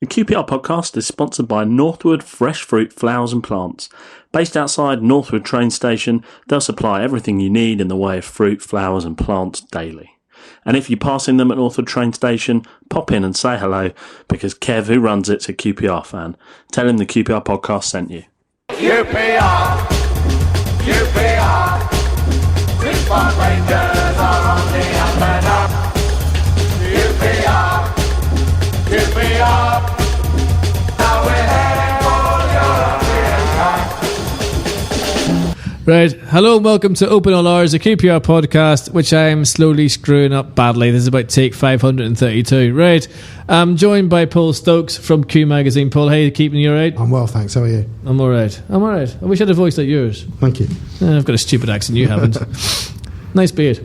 The QPR podcast is sponsored by Northwood Fresh Fruit, Flowers and Plants. Based outside Northwood train station, they'll supply everything you need in the way of fruit, flowers and plants daily. And if you're passing them at Northwood train station, pop in and say hello, because Kev, who runs it's a QPR fan. Tell him the QPR podcast sent you. QPR, QPR, Six-Park Rangers are on the up and up. QPR, QPR, now we're heading for European Cup. Right, hello and welcome to Open All Hours, a QPR podcast, which I am slowly screwing up badly. This is about take 532. Right, I'm joined by Paul Stokes from Q Magazine. Paul, how are you keeping? You alright? I'm well, thanks. How are you? I'm alright. I wish I had a voice like yours. Thank you. I've got a stupid accent, you haven't. Nice beard.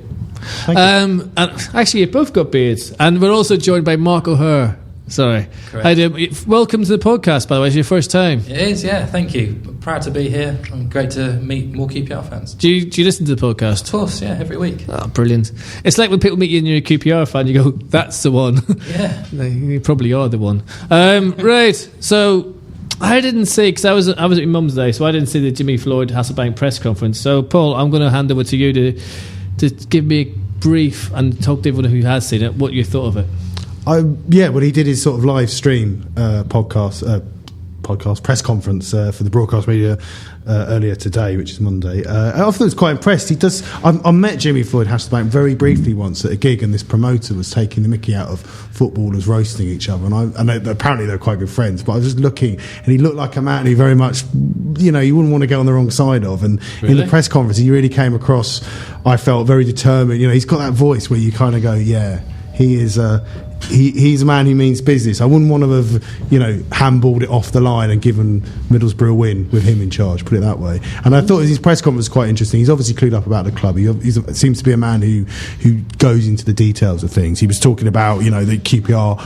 Thank you. And actually, you've both got beards. And we're also joined by Mark O'Hearn. Sorry. Correct. Welcome to the podcast, by the way. It's your first time. It is, yeah. Thank you. Proud to be here. Great to meet more QPR fans. Do you listen to the podcast? Of course, yeah. Every week. Oh, brilliant. It's like when people meet you and you're a QPR fan, you go, that's the one. Yeah. You probably are the one. Right. So I didn't see, because I was at your mum's day, so I didn't see the Jimmy Floyd Hasselbaink press conference. So, Paul, I'm going to hand over to you to give me a brief and talk to everyone who has seen it, what you thought of it. Well, he did his sort of live stream podcast press conference for the broadcast media earlier today, which is Monday. I thought I was quite impressed. I met Jimmy Floyd Hasselbaink very briefly once at a gig, and this promoter was taking the mickey out of footballers roasting each other, and apparently they're quite good friends. But I was just looking, and he looked like a man who very much, you wouldn't want to go on the wrong side of. And really? In the press conference, he really came across, I felt, very determined. He's got that voice where you kind of go, yeah, he is. He's a man who means business. I wouldn't want to have, handballed it off the line and given Middlesbrough a win with him in charge, put it that way. And I thought his press conference was quite interesting. He's obviously clued up about the club. He seems to be a man who goes into the details of things. He was talking about, the QPR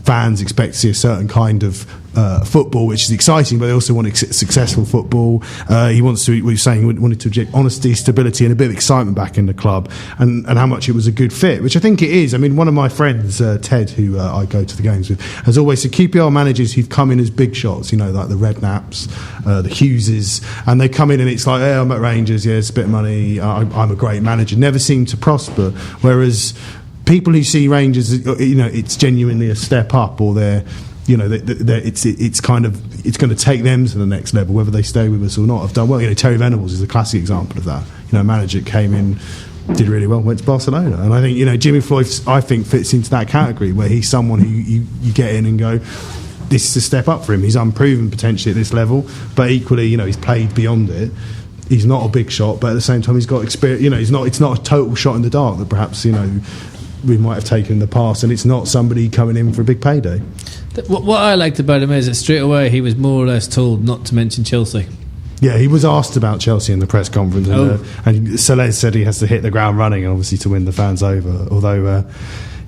fans expect to see a certain kind of football, which is exciting, but they also want successful football. He wants to, what he was saying, he wanted to inject honesty, stability, and a bit of excitement back in the club, and how much it was a good fit, which I think it is. I mean, one of my friends, Ted, who I go to the games with, has always said QPR managers who've come in as big shots, like the Redknaps, the Hugheses, and they come in and it's like, hey, I'm at Rangers, yeah, it's a bit of money, I'm a great manager, never seem to prosper, whereas people who see Rangers, it's genuinely a step up, or they're, it's going to take them to the next level, whether they stay with us or not. I've done well. Terry Venables is a classic example of that. A manager came in, did really well, went to Barcelona, and I think Jimmy Floyd, I think, fits into that category where he's someone who you get in and go, this is a step up for him. He's unproven potentially at this level, but equally, he's played beyond it. He's not a big shot, but at the same time, he's got experience. It's not a total shot in the dark that perhaps we might have taken in the past, and it's not somebody coming in for a big payday. What I liked about him is that straight away he was more or less told not to mention Chelsea. Yeah, he was asked about Chelsea in the press conference, and Saleh said he has to hit the ground running, obviously, to win the fans over. Although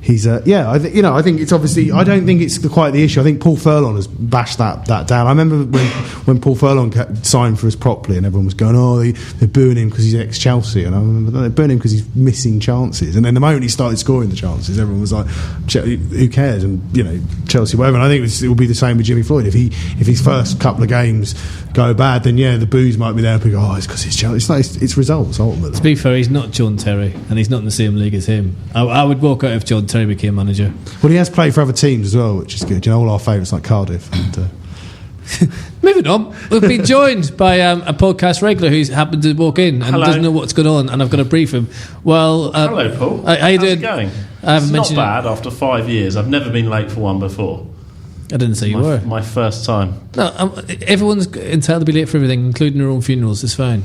he's, I think it's obviously, I don't think it's quite the issue. I think Paul Furlong has bashed that down. I remember when Paul Furlong signed for us properly, and everyone was going, they're booing him because he's ex-Chelsea, and I remember they're booing him because he's missing chances. And then the moment he started scoring the chances, everyone was like, who cares? And Chelsea, whatever. And I think it will be the same with Jimmy Floyd. If his first couple of games go bad, then the boos might be there. People go, it's because it's Chelsea. It's results ultimately. To be fair, he's not John Terry, and he's not in the same league as him. I would walk out if John Terry became manager. Well, he has played for other teams as well, which is good. All our favourites like Cardiff. And, moving on, we've been joined by a podcast regular who's happened to walk in and doesn't know what's going on, and I've got to brief him. Well, hello, Paul. How you doing? How's it going? It's not bad after 5 years. I've never been late for one before. I didn't say you were. My first time. No, everyone's entitled to be late for everything, including their own funerals. It's fine.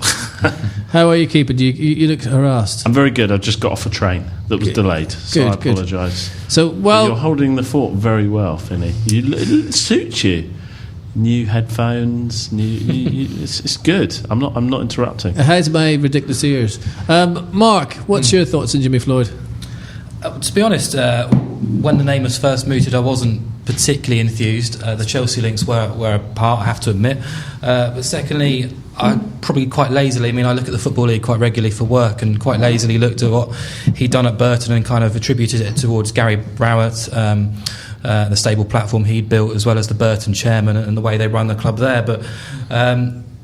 How are you keeping? You look harassed. I'm very good. I just got off a train that was delayed, so I apologise. So, but you're holding the fort very well, Finney. It suits you. New headphones. It's good. I'm not interrupting. It hides my ridiculous ears. Mark, what's your thoughts on Jimmy Floyd? To be honest, when the name was first mooted, I wasn't particularly enthused. The Chelsea links were a part, I have to admit. But secondly, I probably quite lazily, I look at the Football League quite regularly for work, and quite lazily looked at what he'd done at Burton and kind of attributed it towards Gary Browett, the stable platform he'd built, as well as the Burton chairman and the way they run the club there. But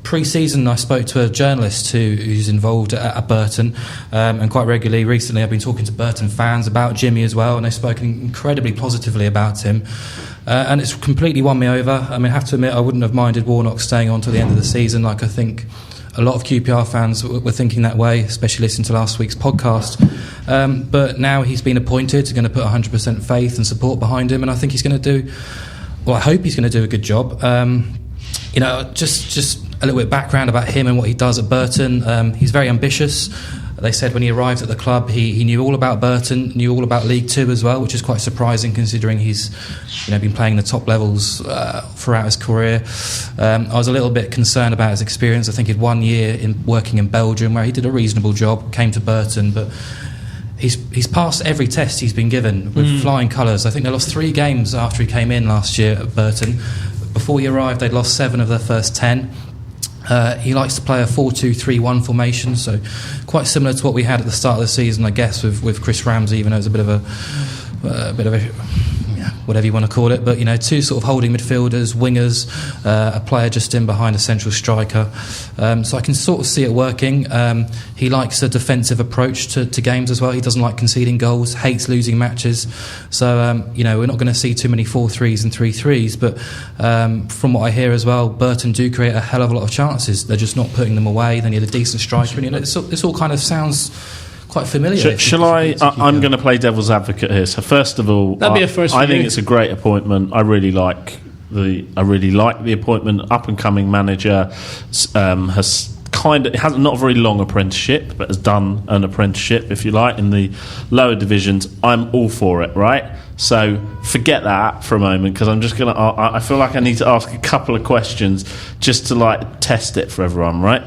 pre-season, I spoke to a journalist who's involved at Burton, and quite regularly recently I've been talking to Burton fans about Jimmy as well, and they've spoken incredibly positively about him. And it's completely won me over. I mean, I have to admit, I wouldn't have minded Warnock staying on till the end of the season. Like, I think a lot of QPR fans were thinking that way, especially listening to last week's podcast. But now he's been appointed, going to put 100% faith and support behind him, and I think he's going to do, well, I hope he's going to do a good job. Just a little bit of background about him and what he does at Burton. He's very ambitious. They said when he arrived at the club, he knew all about Burton, knew all about League Two as well, which is quite surprising considering he's been playing the top levels throughout his career. I was a little bit concerned about his experience. I think he'd 1 year working in Belgium where he did a reasonable job, came to Burton, but he's passed every test he's been given with flying colours. I think they lost 3 games after he came in last year at Burton. Before he arrived, they'd lost 7 of their first 10. He likes to play a 4-2-3-1 formation, so quite similar to what we had at the start of the season, I guess, with Chris Ramsey, even though it's a bit of a whatever you want to call it, but 2 sort of holding midfielders, wingers, a player just in behind a central striker. So I can sort of see it working. He likes a defensive approach to games as well. He doesn't like conceding goals, hates losing matches. So we're not going to see too many 4-3s and 3-3s, but from what I hear as well, Burton do create a hell of a lot of chances. They're just not putting them away. They need a decent striker, and this all kind of sounds quite familiar. Shall I? I'm going to play devil's advocate here. So first of all, that'd be a first. I think it's a great appointment. I really like the appointment. Up and coming manager has not a very long apprenticeship, but has done an apprenticeship, if you like, in the lower divisions. I'm all for it, right? So forget that for a moment, because I'm just going to. I feel like I need to ask a couple of questions just to test it for everyone, right?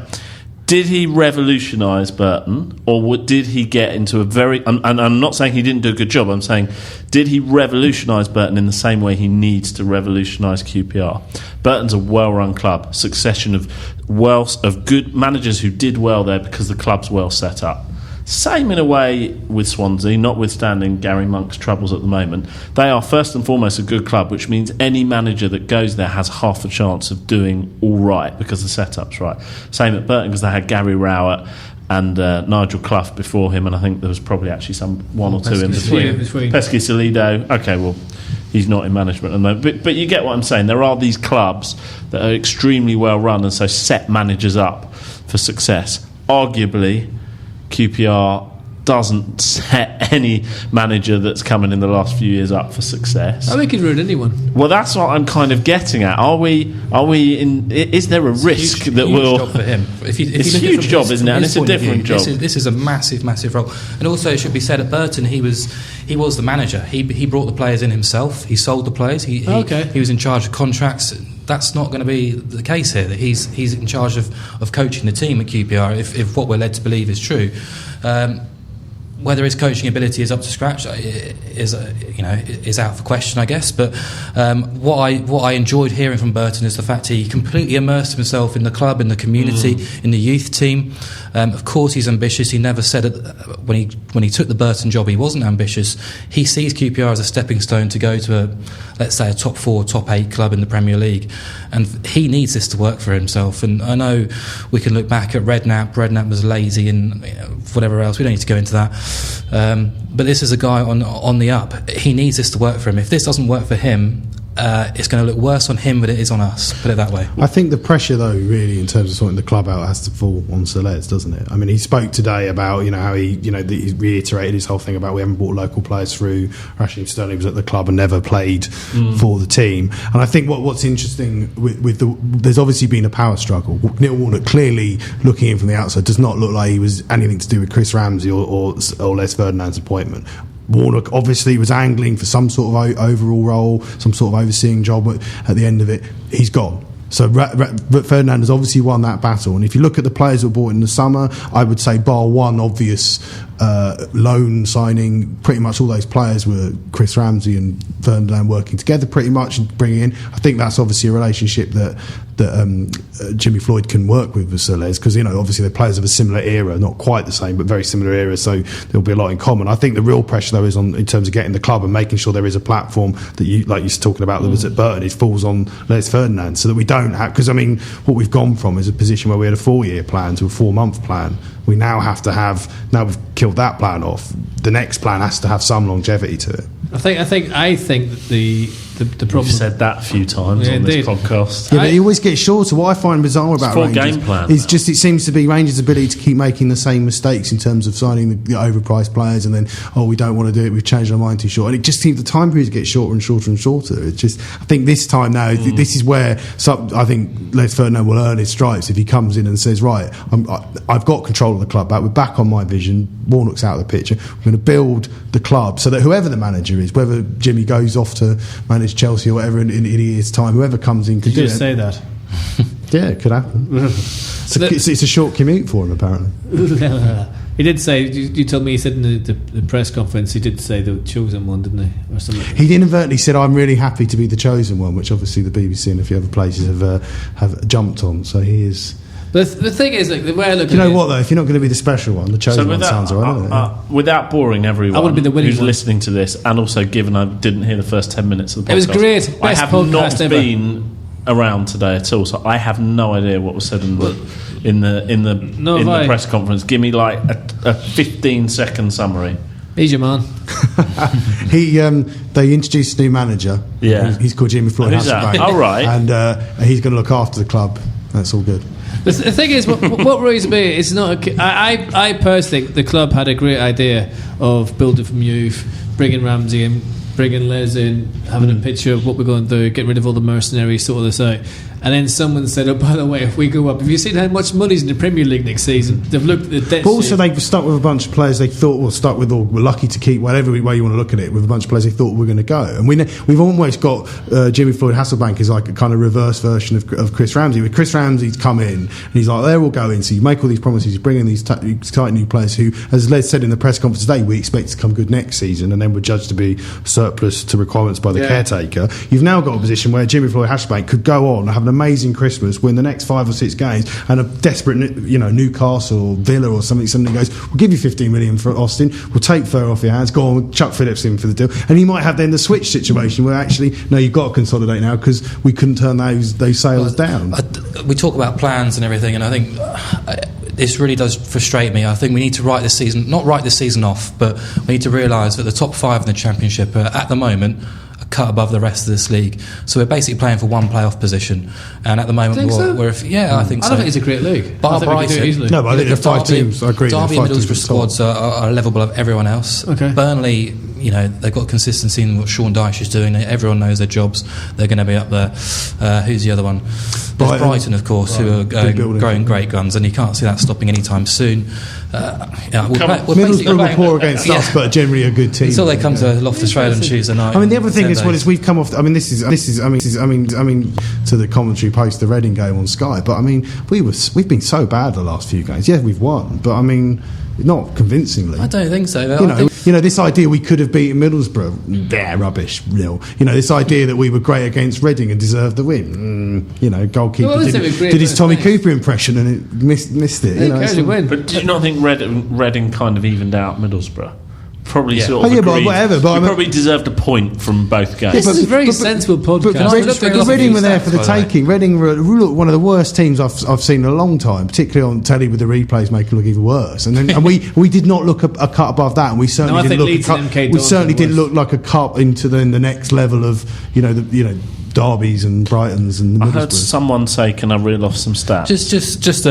Did he revolutionise Burton, or did he get into a very... And I'm not saying he didn't do a good job, I'm saying, did he revolutionise Burton in the same way he needs to revolutionise QPR? Burton's a well-run club, succession of good managers who did well there because the club's well set up. Same in a way with Swansea, notwithstanding Gary Monk's troubles at the moment. They are first and foremost a good club, which means any manager that goes there has half a chance of doing all right because the setup's right. Same at Burton, because they had Gary Rowett and Nigel Clough before him, and I think there was probably actually one or two in between. Pesky Salido. Okay, well, he's not in management at the moment. But you get what I'm saying. There are these clubs that are extremely well run and so set managers up for success. Arguably, QPR doesn't set any manager that's coming in the last few years up for success. I think he'd ruin anyone. Well, that's what I'm kind of getting at. Are we in? Is there a risk that will? Job for him. It's a huge job, isn't it? And it's a different job. This is a massive role. And also, it should be said, at Burton, he was the manager. He brought the players in himself. He sold the players. He was in charge of contracts. That's not going to be the case here. That he's in charge of coaching the team at QPR. If what we're led to believe is true. Whether his coaching ability is up to scratch is out for question, I guess. But what I enjoyed hearing from Burton is the fact he completely immersed himself in the club, in the community, in the youth team. Of course, he's ambitious. He never said when he took the Burton job he wasn't ambitious. He sees QPR as a stepping stone to go to let's say a top 4, top 8 club in the Premier League, and he needs this to work for himself. And I know we can look back at Redknapp was lazy and whatever else. We don't need to go into that. But this is a guy on the up. He needs this to work for him. If this doesn't work for him, it's going to look worse on him than it is on us, put it that way. I think the pressure, though, really, in terms of sorting the club out, has to fall on Selez, doesn't it? I mean, he spoke today about how he he reiterated his whole thing about we haven't brought local players through. Raheem Sterling was at the club and never played for the team. And I think what's interesting there's obviously been a power struggle. Neil Warnock, clearly looking in from the outside, does not look like he was anything to do with Chris Ramsey or Les Ferdinand's appointment. Warnock obviously was angling for some sort of overall role, some sort of overseeing job, but at the end of it, he's gone. So Ferdinand has obviously won that battle. And if you look at the players that were bought in the summer, I would say bar one obvious loan signing. Pretty much all those players were Chris Ramsey and Ferdinand working together pretty much and bringing in. I think that's obviously a relationship that Jimmy Floyd can work with Soles, because obviously they're players of a similar era, not quite the same but very similar era, so there'll be a lot in common. I think the real pressure though is on in terms of getting the club and making sure there is a platform that you, like you're talking about, that was at Burton, it falls on Les Ferdinand, so that we don't have, because what we've gone from is a position where we had a 4-year plan to a 4-month plan. We now have to have, now we've killed that plan off, the next plan has to have some longevity to it. I think that the problem. You've said that a few times on this podcast. Yeah, but it always gets shorter. What I find bizarre about Rangers game plan is just it seems to be Rangers' ability to keep making the same mistakes in terms of signing the overpriced players, and then we don't want to do it, we've changed our mind too short, and it just seems the time periods get shorter and shorter and shorter. It's just, I think this time now, this is where I think Les Ferdinand will earn his stripes if he comes in and says, right, I've got control of the club back, we're back on my vision, Warnock's out of the picture, we're going to build the club so that whoever the manager is, whether Jimmy goes off to manage Chelsea or whatever in a year's time, whoever comes in can do it. Did you just say that? Yeah, it could happen. It's a short commute for him, apparently. He did say, you told me he said in the press conference, he did say the chosen one, didn't he? Or something. He inadvertently said, I'm really happy to be the chosen one, which obviously the BBC and a few other places have jumped on, so he is. But the thing is, like, the way I look at it... You know what, though? If you're not going to be the special one, the chosen one sounds all right, doesn't it? Without boring everyone I would be the winning who's one. listening to this, and also given I didn't hear the first 10 minutes of the podcast... It was great. I Best have podcast not ever. been around today at all, so I have no idea what was said in the press conference. Give me like a 15-second summary. He's your man. They introduced a new manager. Yeah. He's called Jimmy Floyd Hasselbaink. Oh, right. And he's going to look after the club. That's all good. The thing is, what worries me is not. I personally think the club had a great idea of building from youth, bringing Ramsey in, bringing Les in, having a picture of what we're going to do, getting rid of all the mercenaries, sort of this out. And then someone said, oh, by the way, if we go up, have you seen how much money's in the Premier League next season? They've looked at the debt. But also they've stuck with a bunch of players they thought were lucky to keep, whatever way you want to look at it, with a bunch of players they thought were going to go. And we've almost got Jimmy Floyd Hasselbaink is like a kind of reverse version of Chris Ramsey. With Chris Ramsey's come in and he's like, they're all going, so you make all these promises, you bring in these exciting new players who, as Les said in the press conference today, we expect to come good next season, and then we're judged to be surplus to requirements by the caretaker. You've now got a position where Jimmy Floyd Hasselbaink could go on and have an amazing Christmas, win the next 5 or 6 games, and a desperate, Newcastle, Villa or something suddenly goes, we'll give you 15 million for Austin, we'll take Fur off your hands, go on, chuck Phillips in for the deal, and you might have then the switch situation where actually, no, you've got to consolidate now because we couldn't turn those sales down. We talk about plans and everything, and I think this really does frustrate me. I think we need to write this season off, but we need to realise that the top 5 in the Championship are, at the moment, cut above the rest of this league, so we're basically playing for one playoff position, and at the moment I think so. I don't think it's a great league. Bar Brighton, no, but I think the 5 teams, I agree, Derby and Middlesbrough squads are a level below everyone else. Okay. Burnley, they've got consistency in what Sean Dyche is doing. Everyone knows their jobs, they're going to be up there. Who's the other one? There's Brighton, of course, who are growing great guns, and you can't see that stopping anytime soon. Middlesbrough were poor against us, but generally a good team. Until they come to Loftus Road on Tuesday night. I mean, the other thing as well is we've come off. I mean, this is to the commentary post the Reading game on Sky. But I mean, we've been so bad the last few games. Yeah, we've won, but I mean, not convincingly. I don't think so. This idea we could have beaten Middlesbrough, they're rubbish. This idea that we were great against Reading and deserved the win. Goalkeeper did his Tommy Cooper impression and it missed it. But did you not think Reading kind of evened out Middlesbrough? Probably sort of but agreed. whatever. But we probably deserved a point from both games. This is a very sensible podcast. But Reading were there for the taking. Reading were one of the worst teams I've seen in a long time, particularly on telly with the replays making it look even worse. And we did not look a cut above that, and we certainly didn't look like a cut into the next level of Derbies and Brightons and the I heard someone say, can I reel off some stats? Just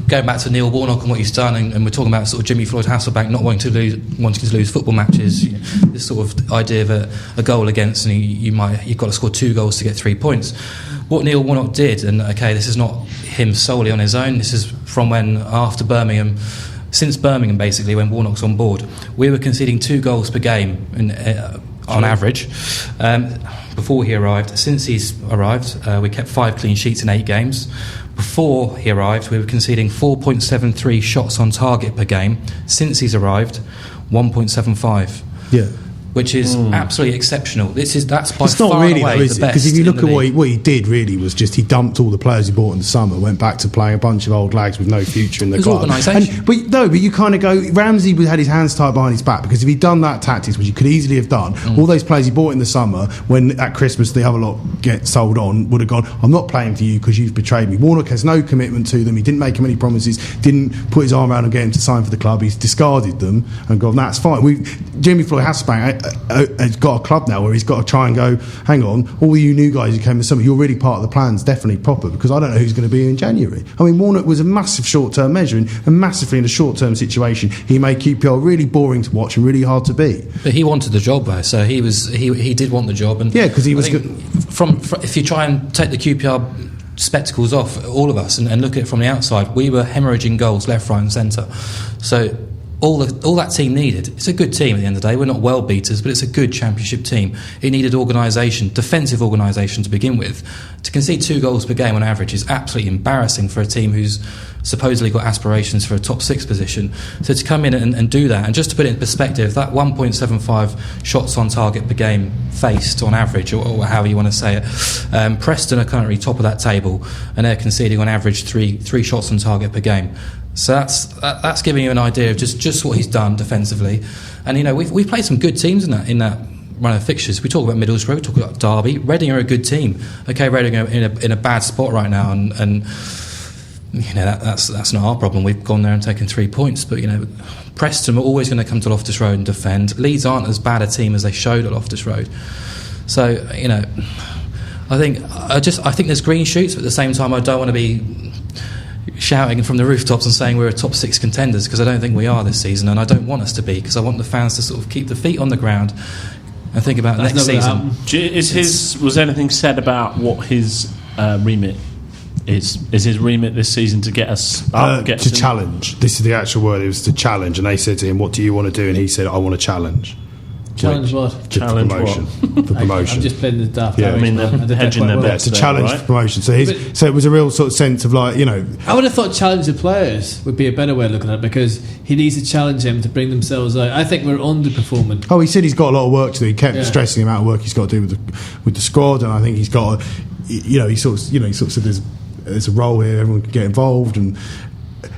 going back to Neil Warnock and what he's done, and we're talking about sort of Jimmy Floyd Hasselbaink not wanting to lose football matches. This sort of idea of a goal against, and you've got to score 2 goals to get 3 points. What Neil Warnock did, and this is not him solely on his own. This is from since Birmingham basically, when Warnock's on board, we were conceding 2 goals per game on average. before he arrived. Since he's arrived, we kept 5 clean sheets in 8 games. Before he arrived, we were conceding 4.73 shots on target per game. Since he's arrived, 1.75. Yeah. Which is absolutely exceptional. That's by It's far not really and away though, is the it? best. Because if you look in the at league. what he did, really was just he dumped all the players he bought in the summer, went back to playing a bunch of old lags with no future in the It was club. organisation. But you kind of go. Ramsey had his hands tied behind his back because if he'd done that tactics, which he could easily have done, all those players he bought in the summer, when at Christmas the other lot get sold on, would have gone. I'm not playing for you because you've betrayed me. Warnock has no commitment to them. He didn't make him any promises. Didn't put his arm around and get him to sign for the club. He's discarded them and gone. That's fine. Jimmy Floyd Hasselbaink has got a club now where he's got to try and go, hang on, all you new guys who came this summer, you're really part of the plans, definitely proper, because I don't know who's going to be in January. I mean, Warnock was a massive short-term measure and massively in a short-term situation. He made QPR really boring to watch and really hard to beat. But he wanted the job though, so he did want the job. And Yeah, because he I was think good. if you try and take the QPR spectacles off, all of us, and look at it from the outside, we were hemorrhaging goals left, right, and centre. So all that team needed. It's a good team at the end of the day. We're not world beaters, but it's a good championship team. It needed organisation, defensive organisation to begin with. To concede 2 goals per game on average is absolutely embarrassing for a team who's supposedly got aspirations for a top 6 position. So to come in and do that, and just to put it in perspective, that 1.75 shots on target per game faced on average, or however you want to say it, Preston are currently top of that table, and they're conceding on average three shots on target per game. So that's giving you an idea of just what he's done defensively. And you know, we've played some good teams in that run of fixtures. We talk about Middlesbrough, we talk about Derby. Reading are a good team. Okay, Reading are in a bad spot right now, and you know that's not our problem. We've gone there and taken 3 points, but you know, Preston are always going to come to Loftus Road and defend. Leeds aren't as bad a team as they showed at Loftus Road. So you know, I think there's green shoots, but at the same time, I don't want to be shouting from the rooftops and saying we're a top 6 contenders, because I don't think we are this season, and I don't want us to be, because I want the fans to sort of keep the feet on the ground and think about next season. Was anything said about what his remit is? Is his remit this season to get us up? To challenge. This is the actual word. It was to challenge, and they said to him, "What do you want to do?" And he said, "I want to challenge." Challenge what? Challenge promotion. what? For promotion. I'm just playing the daft. Yeah, I Irish mean, man. they're I did that hedging quite their well. bets. to there, challenge right? for promotion. So it was a real sort of sense of like, you know, I would have thought challenge the players would be a better way of looking at it, because he needs to challenge them to bring themselves out. I think we're underperforming. oh, he said he's got a lot of work to do. He kept Yeah. stressing the amount of work he's got to do with the squad, and I think he's got, he sort of said there's a role here, everyone can get involved,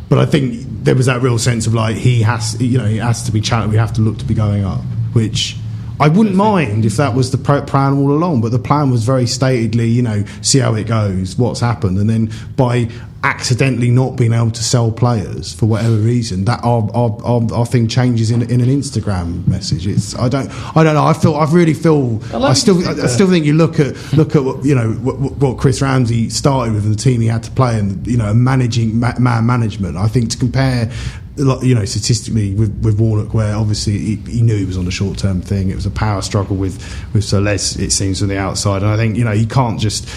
but I think there was that real sense of like he has to be challenged. We have to look to be going up, which I wouldn't mind if that was the plan all along, but the plan was very statedly, you know, see how it goes, what's happened, and then by accidentally not being able to sell players for whatever reason, that our thing changes in an Instagram message. I don't know. I really feel. I still think you look at what, you know, what Chris Ramsey started with and the team he had to play, and you know, managing man management. I think to compare, you know, statistically with Warnock, where obviously he knew he was on a short-term thing. It was a power struggle with Sir Les, it seems, from the outside, and I think, you know, you can't just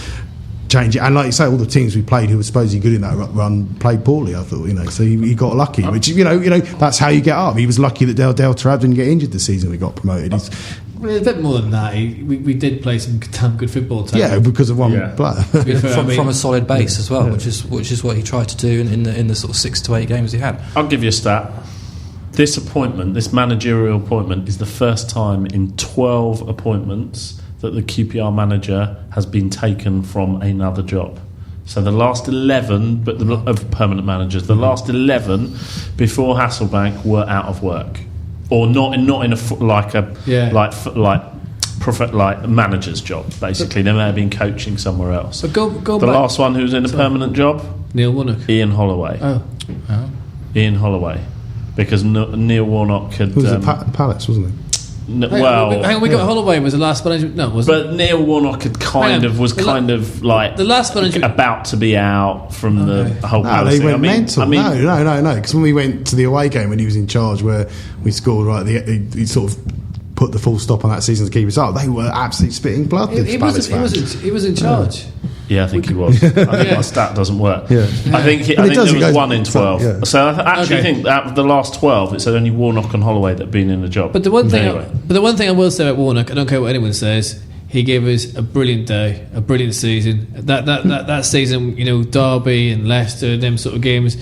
change it. And like you say, all the teams we played who were supposedly good in that run played poorly, I thought, you know, so he got lucky, which you know that's how you get up. He was lucky that Del Tarab didn't get injured the season we got promoted. Well, a bit more than that. We did play some damn good football. Yeah, because of one player. From a solid base as well, which is what he tried to do in the sort of 6 to 8 games he had. I'll give you a stat. This managerial appointment, is the first time in 12 appointments that the QPR manager has been taken from another job. So the last 11, of permanent managers, the last 11 before Hasselbaink were out of work, or not in a manager's job. Basically, they may have been coaching somewhere else. But go the back. last one who was in a permanent job, Neil Warnock. Ian Holloway. Oh. Ian Holloway, because Neil Warnock had. Who was at Palace, wasn't he? We got Holloway was the last manager. No, wasn't But Neil Warnock had the last manager about to be out from the whole No, Palace they thing. went mental. I mean, No. Because when we went to the away game when he was in charge, where we scored, right, he sort of put the full stop on that season to keep us up. They were absolutely spitting blood. He was in charge. Yeah, I think he was. I think that stat doesn't work. Yeah. I think there was 1 in 12. Yeah. So I actually think that of the last 12, it said only Warnock and Holloway that have been in the job. But the one thing, Anyway. I will say about Warnock, I don't care what anyone says, he gave us a brilliant day, a brilliant season. That season, Derby and Leicester, them sort of games,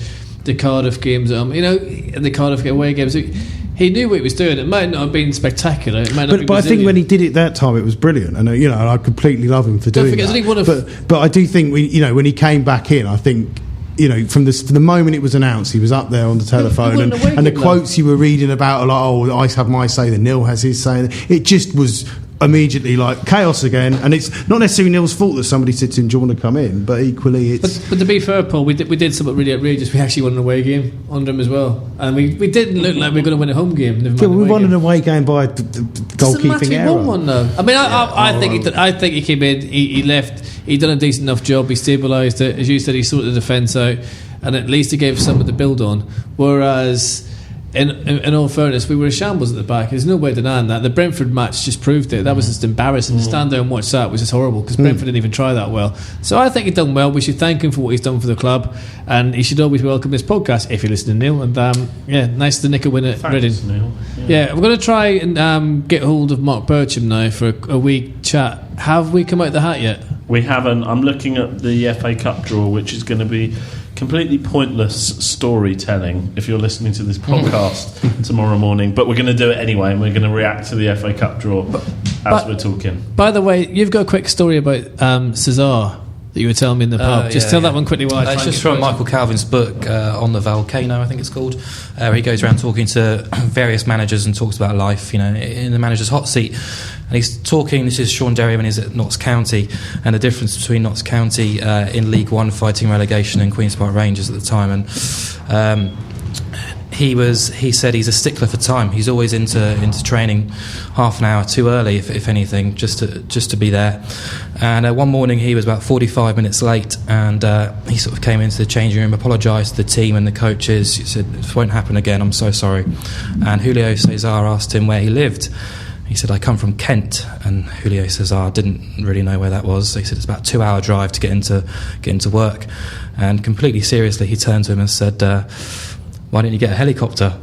the Cardiff games, and the Cardiff away games. He knew what he was doing. It might not have been spectacular. It might not be but I think Brazilian. when he did it that time, it was brilliant, and I completely love him for Don't doing forget, I think one of- that. But I do think when he came back in, I think. From the moment it was announced, he was up there on the telephone, wouldn't have and the waited, quotes you were reading about are like, I have my say, the Neil has his say. It just was immediately like chaos again, and it's not necessarily Neil's fault that somebody said to him, "Do you want to come in?" But equally, it's. But to be fair, Paul, we did something really outrageous. We actually won an away game under him as well, and we didn't look like we were going to win a home game. Never mind we won game. an away game by goalkeeping error. We won one though. I mean, I think he came in. He left. He done a decent enough job. He stabilised it, as you said. He sorted the defence out, and at least he gave something to build on. Whereas, in all fairness, we were a shambles at the back. There's no way denying that. The Brentford match just proved it. That was just embarrassing. To stand there and watch that was just horrible because Brentford didn't even try that well. So I think he's done well. We should thank him for what he's done for the club, and he should always be welcome to this podcast if you're listening, Neil. And nice to nick a win at Reading. Neil. Yeah, we're going to try and get hold of Mark Bircham now for a week chat. Have we come out of the hat yet? We haven't. I'm looking at the FA Cup draw, which is going to be completely pointless storytelling if you're listening to this podcast tomorrow morning. But we're going to do it anyway, and we're going to react to the FA Cup draw as we're talking. By the way, you've got a quick story about Cesar that you were telling me in the pub. Just tell that one quickly while I try it's and just get from Bircham. Michael Calvin's book on the volcano, I think it's called, where he goes around talking to various managers and talks about life, in the manager's hot seat. And he's talking, this is Sean Derry when he's at Notts County, and the difference between Notts County in League One fighting relegation and Queen's Park Rangers at the time. And he said he's a stickler for time. He's always into training half an hour too early, if anything, just to be there. And one morning he was about 45 minutes late, and he sort of came into the changing room, apologised to the team and the coaches. He said, "This won't happen again, I'm so sorry." And Julio Cesar asked him where he lived. He said, "I come from Kent," and Julio Cesar didn't really know where that was. So he said it's about a 2-hour drive to get into work. And completely seriously, he turned to him and said, "Why didn't you get a helicopter?"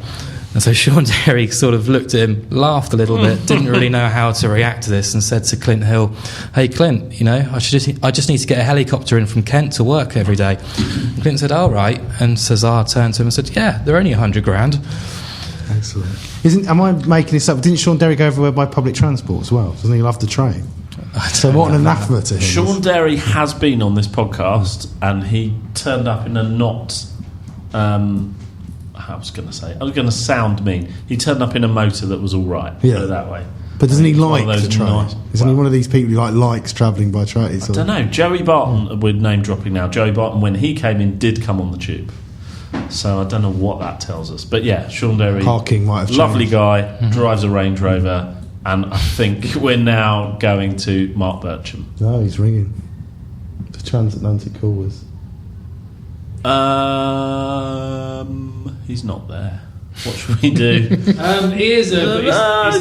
And so Sean Derry sort of looked at him, laughed a little bit, didn't really know how to react to this, and said to Clint Hill, "Hey Clint, I just need to get a helicopter in from Kent to work every day." And Clint said, "All right." And Cesar turned to him and said, "Yeah, they're only $100,000. Excellent. Am I making this up? Didn't Sean Derry go everywhere by public transport as well? Doesn't he love the train? So what an anathema to him. Sean Derry has been on this podcast, and he turned up in a not. I was going to sound mean. He turned up in a motor that was all right. Yeah. Put it that way. But doesn't he It's one like of those the train? nice- Isn't he one of these people who likes travelling by train? I don't know. Joey Barton, we're name dropping now. Joey Barton, when he came in, did come on the tube. So I don't know what that tells us. But yeah, Sean Derry, Parking might have changed. lovely guy, drives a Range Rover, and I think we're now going to Mark Bircham. No, he's ringing. The transatlantic callers. He's not there. What should we do? He is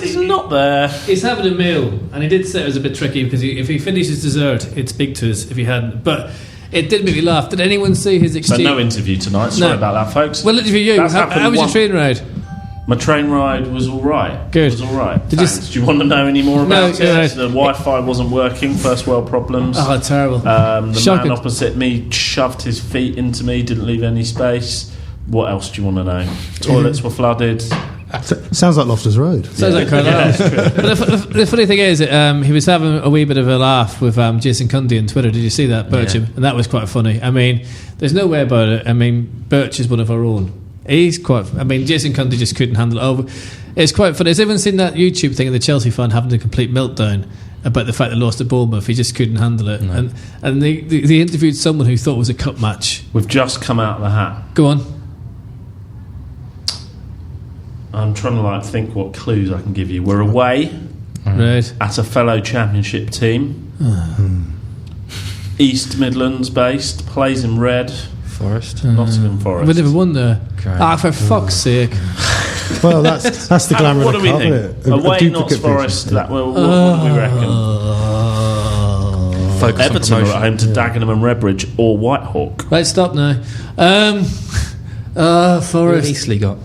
He's not there. He's having a meal, and he did say it was a bit tricky because if he finishes dessert, he'd speak to us if he hadn't. But it did make me laugh. Did anyone see his So exchange? no interview tonight. Sorry No. about that, folks. Well, interview you. That's How happened was your once. train ride? My train ride was all right. Good. It was all right. Did you Thanks. Do you want to know any more about No, it? no. The Wi-Fi wasn't working. First world problems. Oh, terrible. The Shocking. man opposite me shoved his feet into me, didn't leave any space. What else do you want to know? Toilets were flooded. Sounds like Loftus Road. Sounds like Carlisle. But the funny thing is, he was having a wee bit of a laugh with Jason Cundy on Twitter. Did you see that, Bircham? And that was quite funny. I mean, there's no way about it. I mean, Birch is one of our own. He's quite. I mean, Jason Cundy just couldn't handle it over. It's quite funny. Has anyone seen that YouTube thing of the Chelsea fan having a complete meltdown about the fact they lost to Bournemouth? He just couldn't handle it. No. And they interviewed someone who thought it was a cup match. We've just come out of the hat. Go on. I'm trying to think what clues I can give you. We're away Right. at a fellow Championship team. East Midlands based, plays in red. Forest. Nottingham Forest. We never won there. Great. For fuck's sake. Well, that's the glamour What of do the we club, think? isn't it? Away duplicate Notts Forest. picture. What do we reckon? Focus on Everton are at promotion. home to Dagenham and Redbridge or Whitehawk. Right, stop now. Who have Forest. Eastleigh got?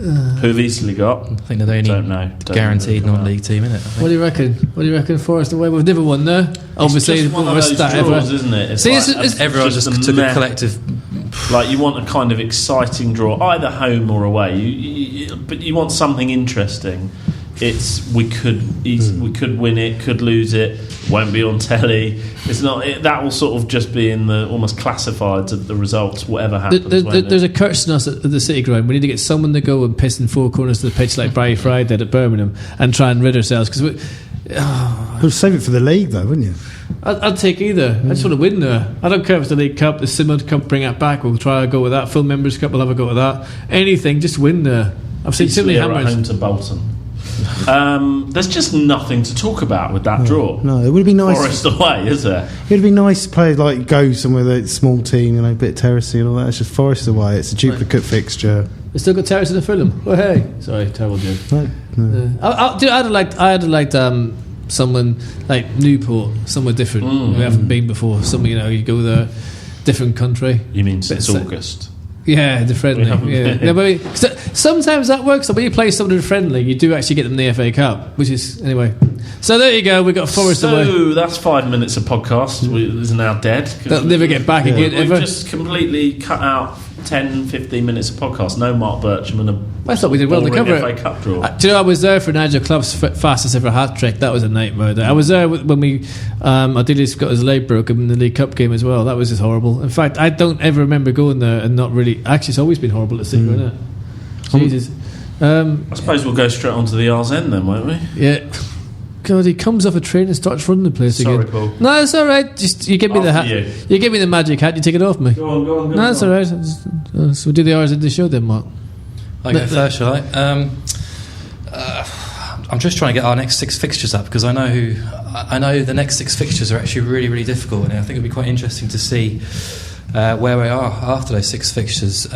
Who have Eastleigh got? I think they're the only Don't know. guaranteed non-league team, isn't it? What do you reckon? What do you reckon? Forest away. We've never won there. Obviously, it's just one of those draws, isn't it? It's See, like it's Everyone just just a took a meh. collective. Like you want a kind of exciting draw, either home or away. But you want something interesting. We could win it, could lose it. Won't be on telly. It's not. That will sort of just be in the almost classifieds of the results. Whatever happens. There's a curse on us at the City Ground. We need to get someone to go and piss in four corners of the pitch like Barry Fry did at Birmingham and try and rid ourselves. Because You'll save it for the league, though, wouldn't you? I'd take either. I just want to win there. I don't care if it's the League Cup, the Simod Cup, bring it back. We'll try to go with that. Full Members Cup, we'll have a go with that. Anything, just win there. I've seen too many Eastleigh are at hammers. home to Bolton. There's just nothing to talk about with that draw. No, it would be nice. Forest away, is there? It'd be nice to play, like, go somewhere that's a small team, a bit terracey and all that. It's just Forest away. It's a duplicate fixture. We still got Terrace in the Fulham. Oh hey, sorry, terrible joke. No. I'd have liked someone like Newport, somewhere different. We haven't been before. Somewhere you go there, different country. You mean since Bit- August? Yeah, the friendly. We haven't Yeah. been. No, but sometimes that works. So when you play someone in friendly, you do actually get them the FA Cup, which is anyway. So there you go. We got Forest away. So that's 5 minutes of podcast. Is now dead. They'll never get back again. We've Ever. just completely cut out 10, 15 minutes of podcast. No Mark Bircham and a I thought we did well to boring cover FA it. Cup draw. Do you know I was there for Nigel Clough's fastest ever hat trick? That was a nightmare. I was there when we Adidas got his leg broken in the League Cup game as well. That was just horrible. In fact, I don't ever remember going there and not really. Actually, it's always been horrible at City, isn't it? Jesus. I suppose we'll go straight on to the R's End then, won't we? Yeah. God, he comes off a train and starts running the place Sorry, again. Paul. No, it's all right. Just you give me the hat. After You give me the magic hat. You take it off me. Go on. No, it's all right. So we'll do the R's in the show then, Mark. I go first, shall I? I'm just trying to get our next 6 fixtures up because I know the next 6 fixtures are actually really, really difficult, and I think it'll be quite interesting to see where we are after those 6 fixtures.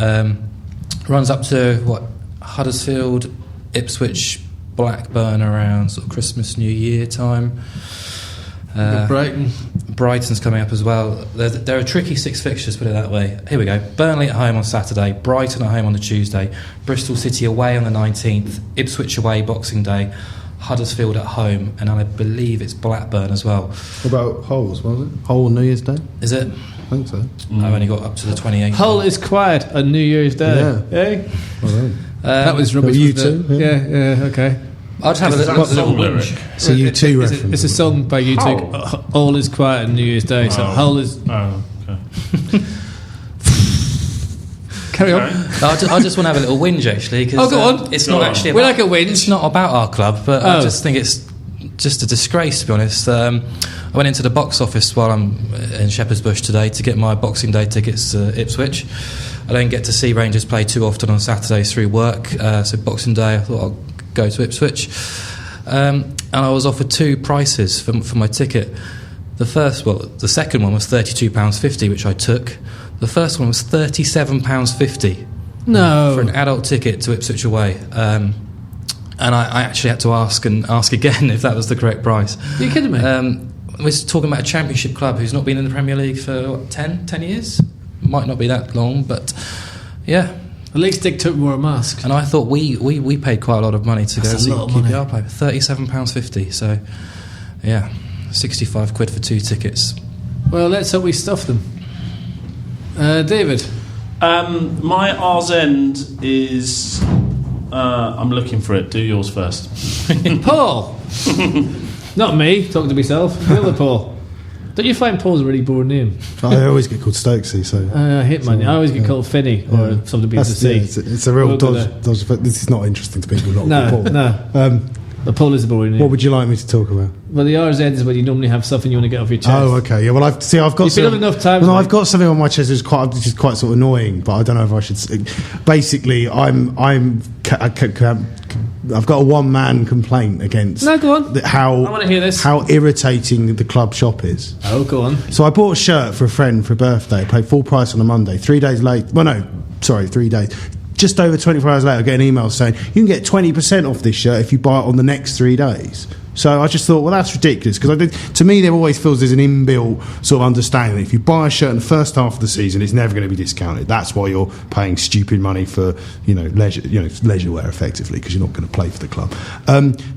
Runs up to Huddersfield, Ipswich, Blackburn around sort of Christmas, New Year time. Brighton. Brighton's coming up as well. They're a tricky 6 fixtures, put it that way. Here we go. Burnley at home on Saturday, Brighton at home on the Tuesday, Bristol City away on the 19th, Ipswich away Boxing Day, Huddersfield at home, and I believe it's Blackburn as well. What about Hull's, wasn't it? Hull on New Year's Day? Is it? I think so. I've only got up to the 28th. Hull is quiet on New Year's Day. Yeah. Eh? Well done. That was rubbish. you wasn't too, it? Yeah, okay. I'll just have a Is little, that a song lyric? It's a U2 reference. It's a song by U2. All is quiet on New Year's Day. So Hull is. Oh, okay. Carry on. I just want to have a little whinge actually because Oh, go on. it's Go not on. actually We about, like a whinge. It's not about our club, but I Oh. just think it's just a disgrace to be honest. I went into the box office while I'm in Shepherd's Bush today to get my Boxing Day tickets to Ipswich. I don't get to see Rangers play too often on Saturdays through work, so Boxing Day I thought I'll go to Ipswich, and I was offered 2 prices for my ticket. The second one was £32.50, which I took. The first one was £37.50 No. for an adult ticket to Ipswich away. And I actually had to ask again if that was the correct price. Are you kidding me? We're talking about a championship club who's not been in the Premier League for 10 years? Might not be that long, but yeah. At least Dick took more a mask. And I thought we paid quite a lot of money to go That's see a lot of money. QPR play. £37.50. So yeah, 65 quid for 2 tickets. Well, let's hope we stuff them. David. My R's End is. I'm looking for it. Do yours first. Paul. Not me, talking to myself. The other Paul. Don't you find Paul's a really boring name? I always get called Stokesy, so. I hate my name. I always get called Finney or something begins to That's- C. it's a real We'll go dodge, but this is not interesting to people. Not No, Paul. no. But Paul is a boring name. What would you like me to talk about? Well, the R's End is when you normally have something you want to get off your chest. Oh, okay. Yeah. Well, I've got. You've been some- on enough times, No, mate. I've got something on my chest which is quite sort of annoying, but I don't know if I should. Basically, I've got a one-man complaint against. No, go on. How I wanna hear this. How irritating the club shop is. Oh, go on. So I bought a shirt for a friend for a birthday. I paid full price on a Monday. 3 days late. Well, no, sorry, 3 days. Just over 24 hours later, I get an email saying you can get 20% off this shirt if you buy it on the next 3 days. So I just thought, well, that's ridiculous, because to me there always feels there's an inbuilt sort of understanding that if you buy a shirt in the first half of the season, it's never going to be discounted. That's why you're paying stupid money for leisure wear effectively, because you're not going to play for the club.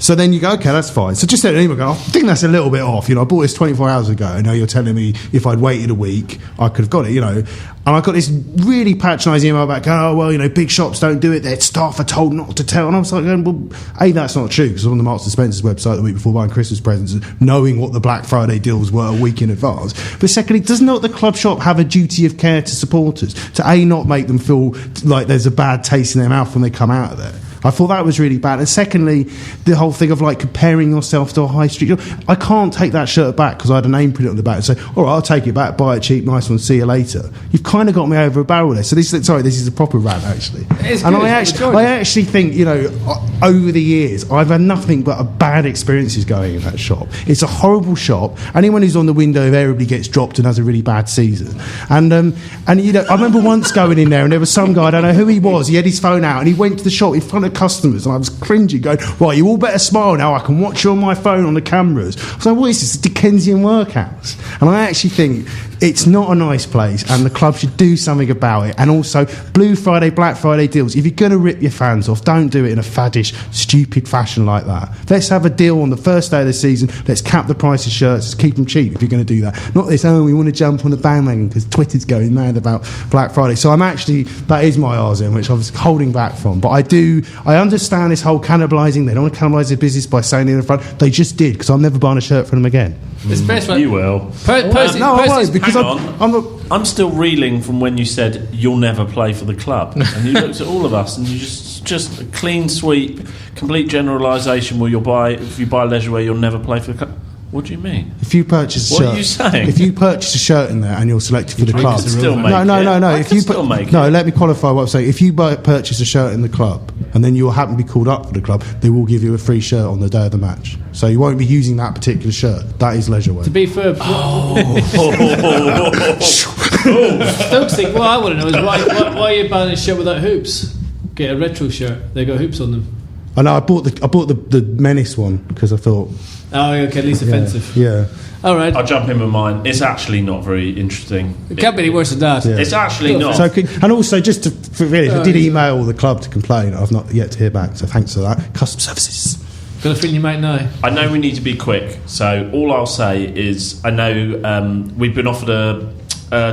So then you go, okay, that's fine. So just send an email, go, I think that's a little bit off. I bought this 24 hours ago, and now you're telling me if I'd waited a week, I could have got it. And I got this really patronising email back, big shops don't do it, their staff are told not to tell. And I was like, well, A, that's not true, because I was on the Marks & Spencer's website the week before buying Christmas presents, knowing what the Black Friday deals were a week in advance. But secondly, does not the club shop have a duty of care to supporters, to A, not make them feel like there's a bad taste in their mouth when they come out of there? I thought that was really bad. And secondly, the whole thing of comparing yourself to a high street. I can't take that shirt back because I had a name printed on the back and say, all right, I'll take it back, buy it cheap, nice one, see you later. You've kind of got me over a barrel there. So this is a proper rant, actually. And I actually think, over the years, I've had nothing but bad experiences going in that shop. It's a horrible shop. Anyone who's on the window invariably gets dropped and has a really bad season. And I remember once going in there and there was some guy, I don't know who he was, he had his phone out and he went to the shop in front of customers, and I was cringing, going, right, you all better smile now, I can watch you on my phone on the cameras. I was like, what is this, a Dickensian workhouse? And I actually think it's not a nice place, and the club should do something about it. And also, Blue Friday, Black Friday deals, if you're going to rip your fans off, don't do it in a faddish, stupid fashion like that. Let's have a deal on the first day of the season, let's cap the price of shirts, let's keep them cheap if you're going to do that. Not this, we want to jump on the bandwagon because Twitter's going mad about Black Friday. So that is my RZN, which I was holding back from. But I understand this whole cannibalising. They don't want to cannibalise their business by saying it in the front. They just did, because I'm never buying a shirt from them again. It's best one. You will. No, I won't, because I'm still reeling from when you said you'll never play for the club, and you looked at all of us and you just a clean sweep, complete generalisation. Where if you buy leisure wear, you'll never play for the club. What do you mean? If you purchase a shirt, what are you saying? If you purchase a shirt in there and you're selected for the club, no. If you let me qualify what I'm saying. If you purchase a shirt in the club and then you happen to be called up for the club, they will give you a free shirt on the day of the match. So you won't be using that particular shirt. That is leisure wear. To be fair, Stokesy, what I want to know is why are you buying a shirt without hoops? Get a retro shirt. They got hoops on them. I know. I bought the Menace one because I thought. Oh, okay, at least offensive. Yeah. All right. I'll jump in with mine. It's actually not very interesting. It can't be any worse than that. Yeah. It's actually not. So, and also, just I did email the club to complain. I've not yet to hear back, so thanks for that. Customer services. Got a feeling you might know. I know we need to be quick, so all I'll say is I know we've been offered a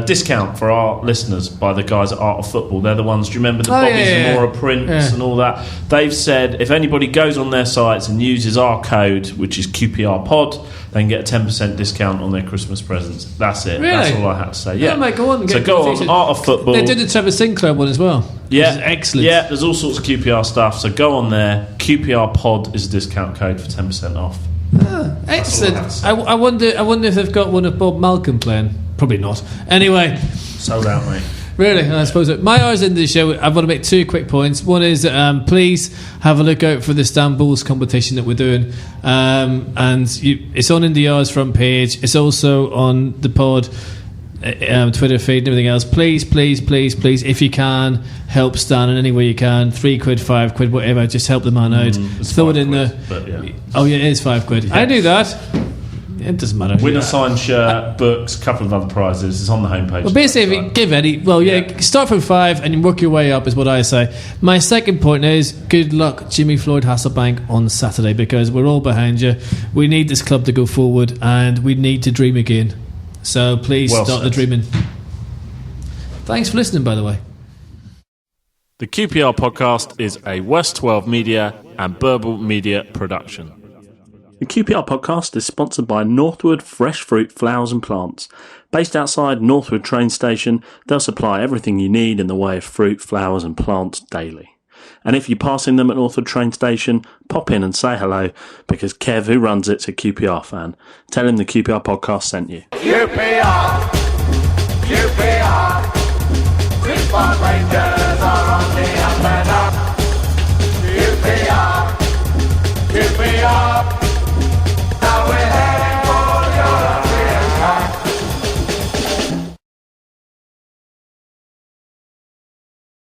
discount for our listeners by the guys at Art of Football. They're the ones, do you remember the Bobby Zamora prints and all that? They've said if anybody goes on their sites and uses our code, which is QPRPod, they can get a 10% discount on their Christmas presents. That's it. Really? That's all I have to say. Yeah. Mate, go on. So go on, Art of Football. They did the Trevor Sinclair one as well. Yeah, which is excellent. Yeah, there's all sorts of QPR stuff. So go on there. QPRPod is a discount code for 10% off. Excellent. I wonder if they've got one of Bob Malcolm playing. Probably not. Anyway. Sold out, mate. Really? I suppose so. My hours into the show, I want to make 2 quick points. One is please have a look out for the Stamboul's competition that we're doing. It's on IndyR's front page. It's also on the pod Twitter feed and everything else. Please, if you can, help Stan in any way you can. £3, £5, whatever. Just help the man out. Throw it in there. Oh yeah, it is £5. Yeah. I do that. It doesn't matter. Win a signed shirt, books, a couple of other prizes. It's on the homepage. Well, basically, if you give any, start from 5 and you work your way up, is what I say. My second point is good luck, Jimmy Floyd Hasselbaink, on Saturday, because we're all behind you. We need this club to go forward, and we need to dream again. So please start the dreaming. Thanks for listening, by the way. The QPR podcast is a West 12 Media and Burble Media production. The QPR podcast is sponsored by Northwood Fresh Fruit, Flowers and Plants. Based outside Northwood train station, they'll supply everything you need in the way of fruit, flowers and plants daily. And if you're passing them at Northwood train station, pop in and say hello, because Kev, who runs it's a QPR fan. Tell him the QPR podcast sent you. QPR, Twin Rangers are on the up and up. QPR,